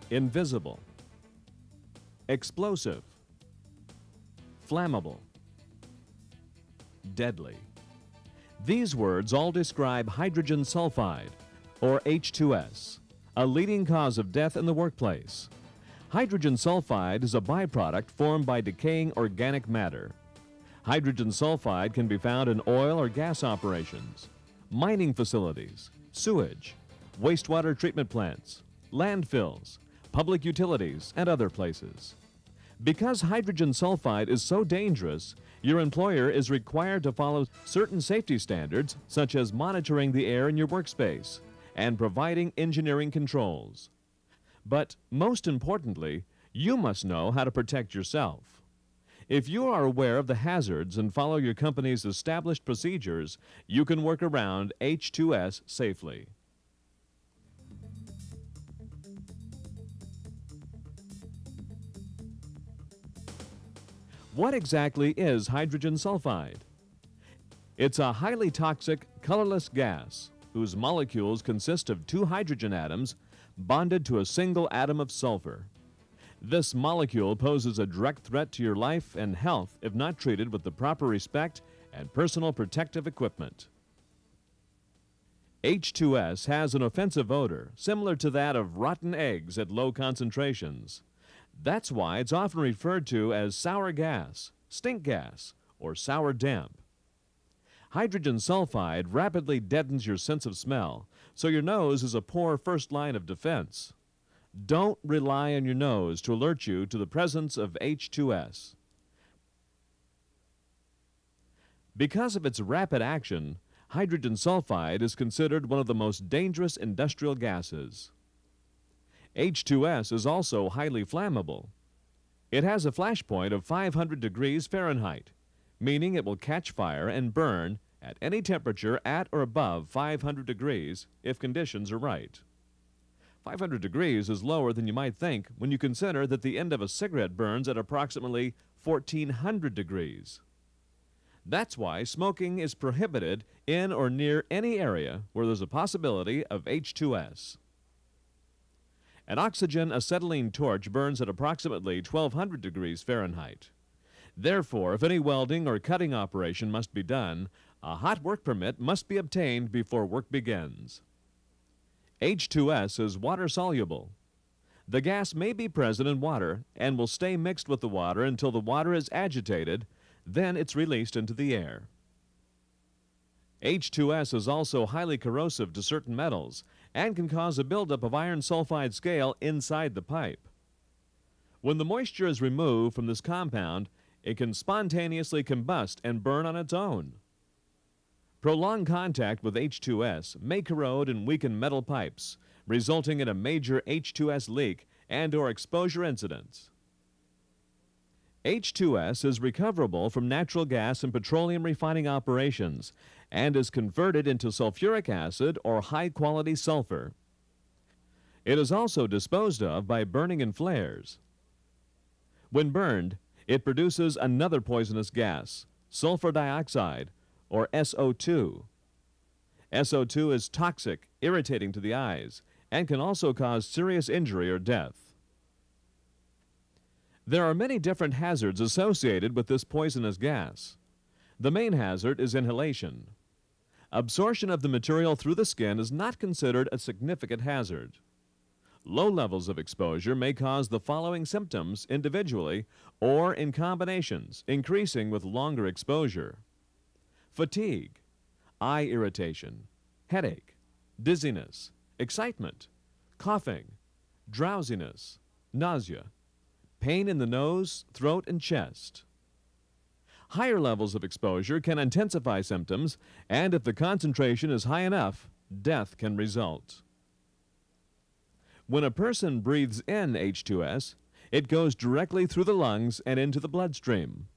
invisible, explosive, flammable, deadly. These words all describe hydrogen sulfide, or H2S, a leading cause of death in the workplace. Hydrogen sulfide is a byproduct formed by decaying organic matter. Hydrogen sulfide can be found in oil or gas operations, mining facilities, sewage, wastewater treatment plants, landfills, public utilities, and other places. Because hydrogen sulfide is so dangerous, your employer is required to follow certain safety standards, such as monitoring the air in your workspace and providing engineering controls. But most importantly, you must know how to protect yourself. If you are aware of the hazards and follow your company's established procedures, you can work around H2S safely. What exactly is hydrogen sulfide? It's a highly toxic, colorless gas whose molecules consist of two hydrogen atoms bonded to a single atom of sulfur. This molecule poses a direct threat to your life and health if not treated with the proper respect and personal protective equipment. H2S has an offensive odor similar to that of rotten eggs at low concentrations. That's why it's often referred to as sour gas, stink gas, or sour damp. Hydrogen sulfide rapidly deadens your sense of smell, so your nose is a poor first line of defense. Don't rely on your nose to alert you to the presence of H2S. Because of its rapid action, hydrogen sulfide is considered one of the most dangerous industrial gases. H2S is also highly flammable. It has a flash point of 500 degrees Fahrenheit, meaning it will catch fire and burn at any temperature at or above 500 degrees if conditions are right. 500 degrees is lower than you might think when you consider that the end of a cigarette burns at approximately 1400 degrees. That's why smoking is prohibited in or near any area where there's a possibility of H2S. An oxygen acetylene torch burns at approximately 1200 degrees Fahrenheit. Therefore, if any welding or cutting operation must be done, a hot work permit must be obtained before work begins. H2S is water-soluble. The gas may be present in water and will stay mixed with the water until the water is agitated, then it's released into the air. H2S is also highly corrosive to certain metals and can cause a buildup of iron sulfide scale inside the pipe. When the moisture is removed from this compound, it can spontaneously combust and burn on its own. Prolonged contact with H2S may corrode and weaken metal pipes, resulting in a major H2S leak and/or exposure incidents. H2S is recoverable from natural gas and petroleum refining operations and is converted into sulfuric acid or high-quality sulfur. It is also disposed of by burning in flares. When burned, it produces another poisonous gas, sulfur dioxide, or SO2. SO2 is toxic, irritating to the eyes, and can also cause serious injury or death. There are many different hazards associated with this poisonous gas. The main hazard is inhalation. Absorption of the material through the skin is not considered a significant hazard. Low levels of exposure may cause the following symptoms individually or in combinations, increasing with longer exposure: fatigue, eye irritation, headache, dizziness, excitement, coughing, drowsiness, nausea, pain in the nose, throat, and chest. Higher levels of exposure can intensify symptoms, and if the concentration is high enough, death can result. When a person breathes in H2S, it goes directly through the lungs and into the bloodstream.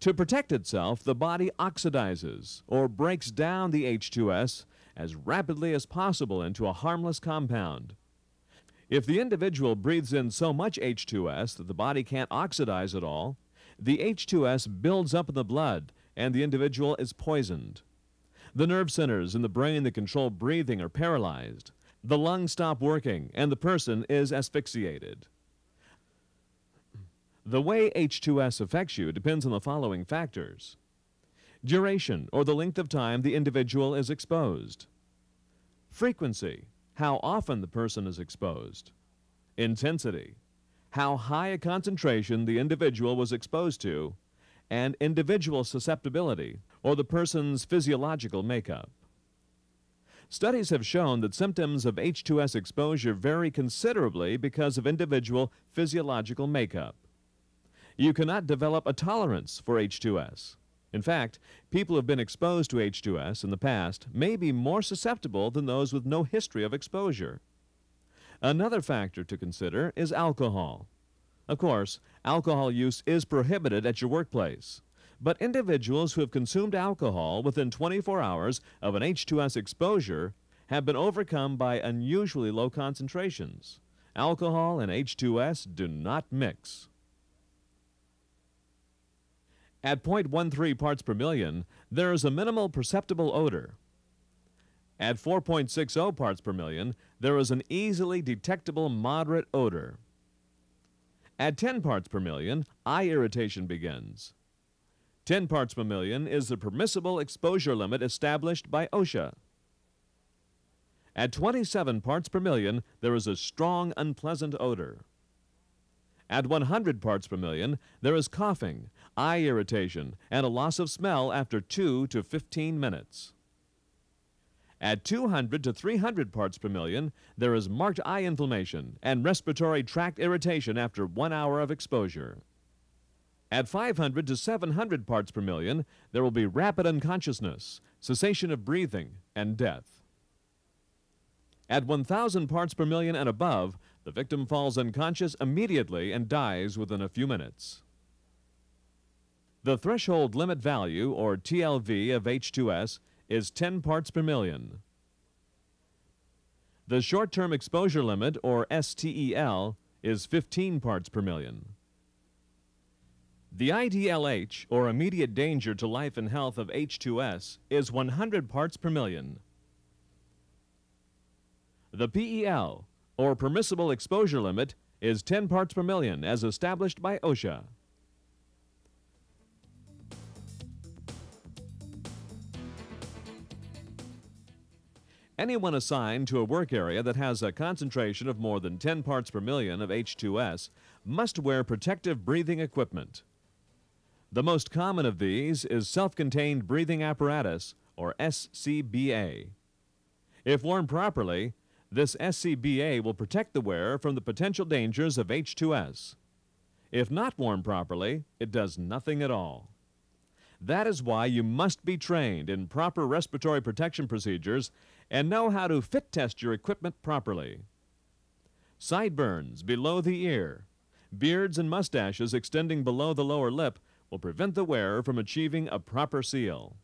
To protect itself, the body oxidizes or breaks down the H2S as rapidly as possible into a harmless compound. If the individual breathes in so much H2S that the body can't oxidize it all, the H2S builds up in the blood and the individual is poisoned. The nerve centers in the brain that control breathing are paralyzed. The lungs stop working and the person is asphyxiated. The way H2S affects you depends on the following factors: duration, or the length of time the individual is exposed; frequency, how often the person is exposed; intensity, how high a concentration the individual was exposed to; and individual susceptibility, or the person's physiological makeup. Studies have shown that symptoms of H2S exposure vary considerably because of individual physiological makeup. You cannot develop a tolerance for H2S. In fact, people who have been exposed to H2S in the past may be more susceptible than those with no history of exposure. Another factor to consider is alcohol. Of course, alcohol use is prohibited at your workplace, but individuals who have consumed alcohol within 24 hours of an H2S exposure have been overcome by unusually low concentrations. Alcohol and H2S do not mix. At 0.13 parts per million, there is a minimal perceptible odor. At 4.60 parts per million, there is an easily detectable moderate odor. At 10 parts per million, eye irritation begins. 10 parts per million is the permissible exposure limit established by OSHA. At 27 parts per million, there is a strong, unpleasant odor. At 100 parts per million, there is coughing, eye irritation, and a loss of smell after 2 to 15 minutes. At 200 to 300 parts per million, there is marked eye inflammation and respiratory tract irritation after 1 hour of exposure. At 500 to 700 parts per million, there will be rapid unconsciousness, cessation of breathing, and death. At 1,000 parts per million and above, the victim falls unconscious immediately and dies within a few minutes. The threshold limit value, or TLV, of H2S is 10 parts per million. The short-term exposure limit, or STEL, is 15 parts per million. The IDLH, or immediate danger to life and health of H2S, is 100 parts per million. The PEL, or permissible exposure limit, is 10 parts per million as established by OSHA. Anyone assigned to a work area that has a concentration of more than 10 parts per million of H2S must wear protective breathing equipment. The most common of these is self-contained breathing apparatus, or SCBA. If worn properly, this SCBA will protect the wearer from the potential dangers of H2S. If not worn properly, it does nothing at all. That is why you must be trained in proper respiratory protection procedures and know how to fit test your equipment properly. Sideburns below the ear, beards and mustaches extending below the lower lip will prevent the wearer from achieving a proper seal.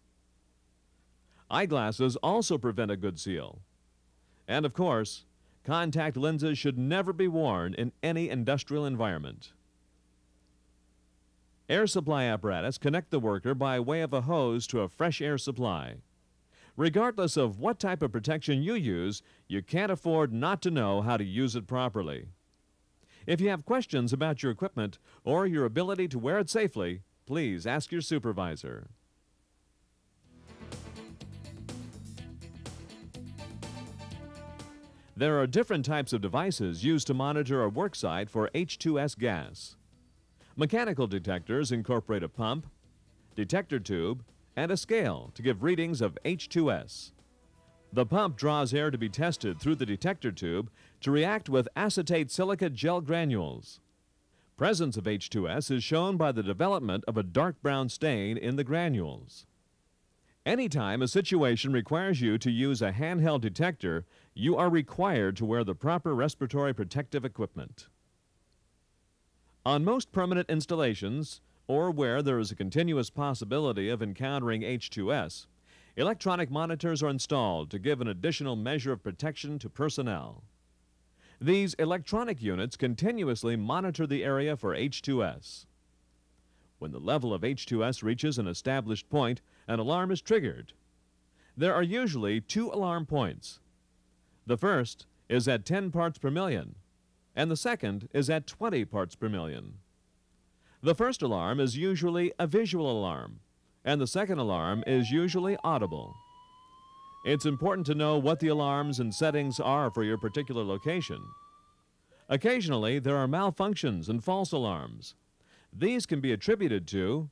Eyeglasses also prevent a good seal. And of course, contact lenses should never be worn in any industrial environment. Air supply apparatus connect the worker by way of a hose to a fresh air supply. Regardless of what type of protection you use, you can't afford not to know how to use it properly. If you have questions about your equipment or your ability to wear it safely, please ask your supervisor. There are different types of devices used to monitor a work site for H2S gas. Mechanical detectors incorporate a pump, detector tube, and a scale to give readings of H2S. The pump draws air to be tested through the detector tube to react with acetate silicate gel granules. Presence of H2S is shown by the development of a dark brown stain in the granules. Anytime a situation requires you to use a handheld detector, you are required to wear the proper respiratory protective equipment. On most permanent installations, or where there is a continuous possibility of encountering H2S, electronic monitors are installed to give an additional measure of protection to personnel. These electronic units continuously monitor the area for H2S. When the level of H2S reaches an established point, an alarm is triggered. There are usually 2 alarm points. The first is at 10 parts per million, and the second is at 20 parts per million. The first alarm is usually a visual alarm, and the second alarm is usually audible. It's important to know what the alarms and settings are for your particular location. Occasionally, there are malfunctions and false alarms. These can be attributed to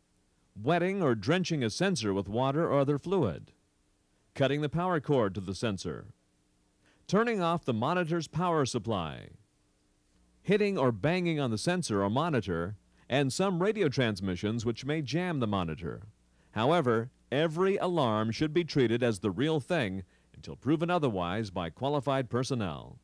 wetting or drenching a sensor with water or other fluid, cutting the power cord to the sensor, turning off the monitor's power supply, hitting or banging on the sensor or monitor, and some radio transmissions which may jam the monitor. However, every alarm should be treated as the real thing until proven otherwise by qualified personnel.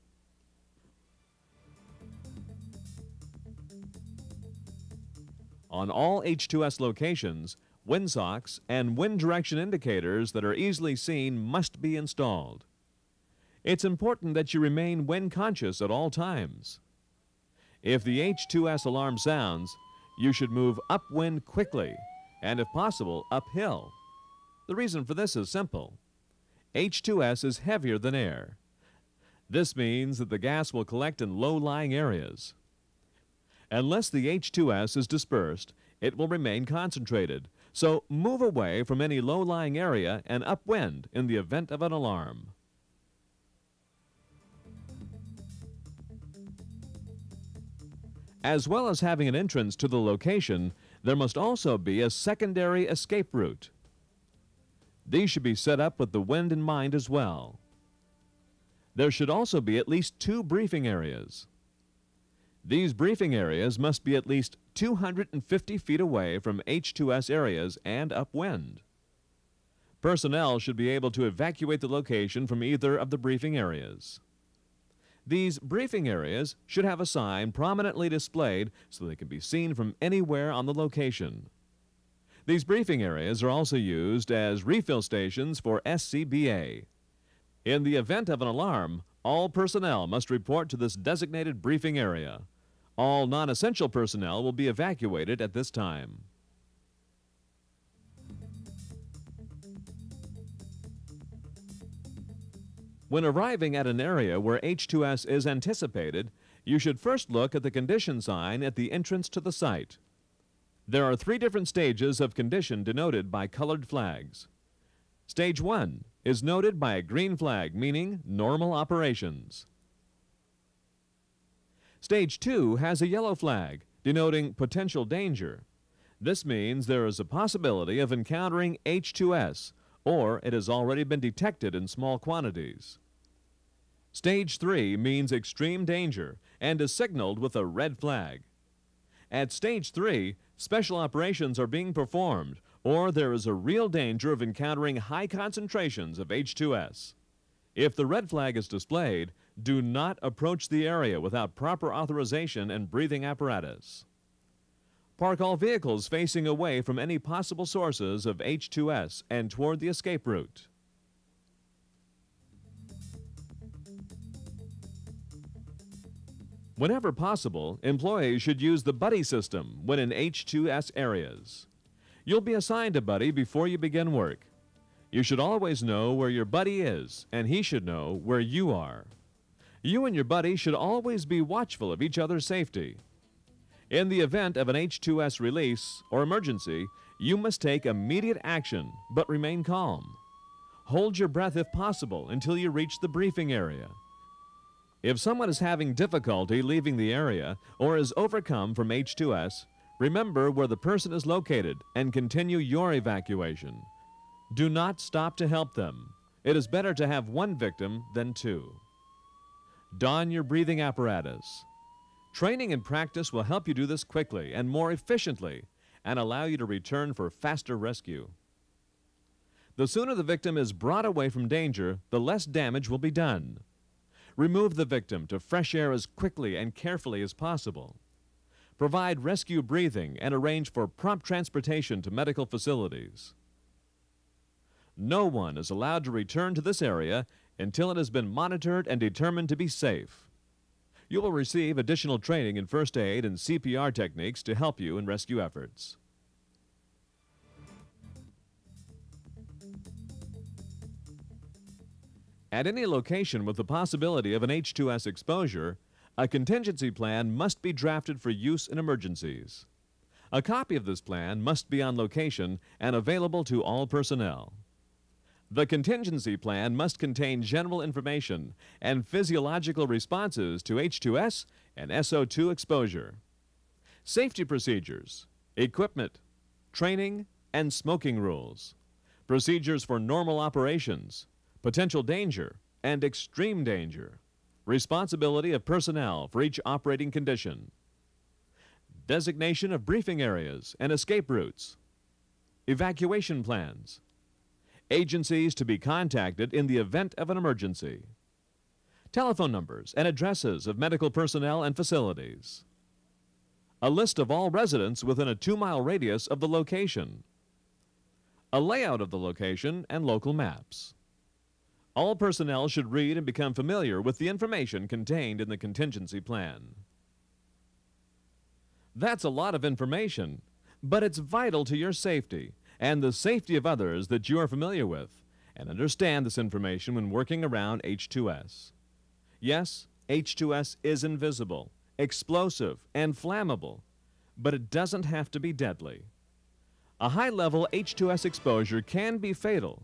On all H2S locations, windsocks and wind direction indicators that are easily seen must be installed. It's important that you remain wind conscious at all times. If the H2S alarm sounds, you should move upwind quickly and, if possible, uphill. The reason for this is simple. H2S is heavier than air. This means that the gas will collect in low-lying areas. Unless the H2S is dispersed, it will remain concentrated. So move away from any low-lying area and upwind in the event of an alarm. As well as having an entrance to the location, there must also be a secondary escape route. These should be set up with the wind in mind as well. There should also be at least 2 briefing areas. These briefing areas must be at least 250 feet away from H2S areas and upwind. Personnel should be able to evacuate the location from either of the briefing areas. These briefing areas should have a sign prominently displayed so they can be seen from anywhere on the location. These briefing areas are also used as refill stations for SCBA. In the event of an alarm, all personnel must report to this designated briefing area. All non-essential personnel will be evacuated at this time. When arriving at an area where H2S is anticipated, you should first look at the condition sign at the entrance to the site. There are 3 different stages of condition denoted by colored flags. Stage 1 is noted by a green flag, meaning normal operations. Stage 2 has a yellow flag, denoting potential danger. This means there is a possibility of encountering H2S, or it has already been detected in small quantities. Stage 3 means extreme danger and is signaled with a red flag. At Stage 3, special operations are being performed, or there is a real danger of encountering high concentrations of H2S. If the red flag is displayed, do not approach the area without proper authorization and breathing apparatus. Park all vehicles facing away from any possible sources of H2S and toward the escape route. Whenever possible, employees should use the buddy system when in H2S areas. You'll be assigned a buddy before you begin work. You should always know where your buddy is, and he should know where you are. You and your buddy should always be watchful of each other's safety. In the event of an H2S release or emergency, you must take immediate action, but remain calm. Hold your breath if possible until you reach the briefing area. If someone is having difficulty leaving the area or is overcome from H2S, remember where the person is located and continue your evacuation. Do not stop to help them. It is better to have 1 victim than 2. Don your breathing apparatus. Training and practice will help you do this quickly and more efficiently and allow you to return for faster rescue. The sooner the victim is brought away from danger, the less damage will be done. Remove the victim to fresh air as quickly and carefully as possible. Provide rescue breathing and arrange for prompt transportation to medical facilities. No one is allowed to return to this area until it has been monitored and determined to be safe. You will receive additional training in first aid and CPR techniques to help you in rescue efforts. At any location with the possibility of an H2S exposure, a contingency plan must be drafted for use in emergencies. A copy of this plan must be on location and available to all personnel. The contingency plan must contain general information and physiological responses to H2S and SO2 exposure. Safety procedures, equipment, training, and smoking rules. Procedures for normal operations, potential danger, and extreme danger. Responsibility of personnel for each operating condition. Designation of briefing areas and escape routes. Evacuation plans. Agencies to be contacted in the event of an emergency. Telephone numbers and addresses of medical personnel and facilities. A list of all residents within a 2-mile radius of the location. A layout of the location and local maps. All personnel should read and become familiar with the information contained in the contingency plan. That's a lot of information, but it's vital to your safety and the safety of others that you are familiar with, and understand this information when working around H2S. Yes, H2S is invisible, explosive, and flammable, but it doesn't have to be deadly. A high-level H2S exposure can be fatal,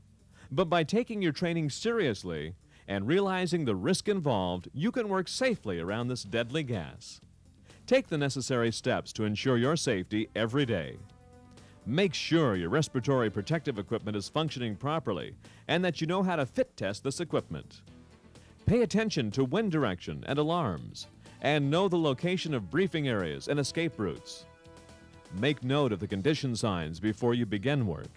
but by taking your training seriously and realizing the risk involved, you can work safely around this deadly gas. Take the necessary steps to ensure your safety every day. Make sure your respiratory protective equipment is functioning properly and that you know how to fit test this equipment. Pay attention to wind direction and alarms, and know the location of briefing areas and escape routes. Make note of the condition signs before you begin work.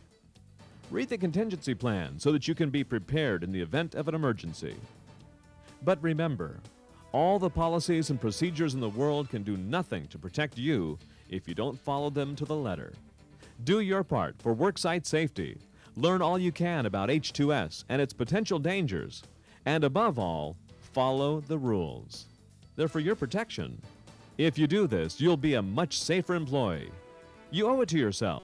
Read the contingency plan so that you can be prepared in the event of an emergency. But remember, all the policies and procedures in the world can do nothing to protect you if you don't follow them to the letter. Do your part for worksite safety. Learn all you can about H2S and its potential dangers. And above all, follow the rules. They're for your protection. If you do this, you'll be a much safer employee. You owe it to yourself.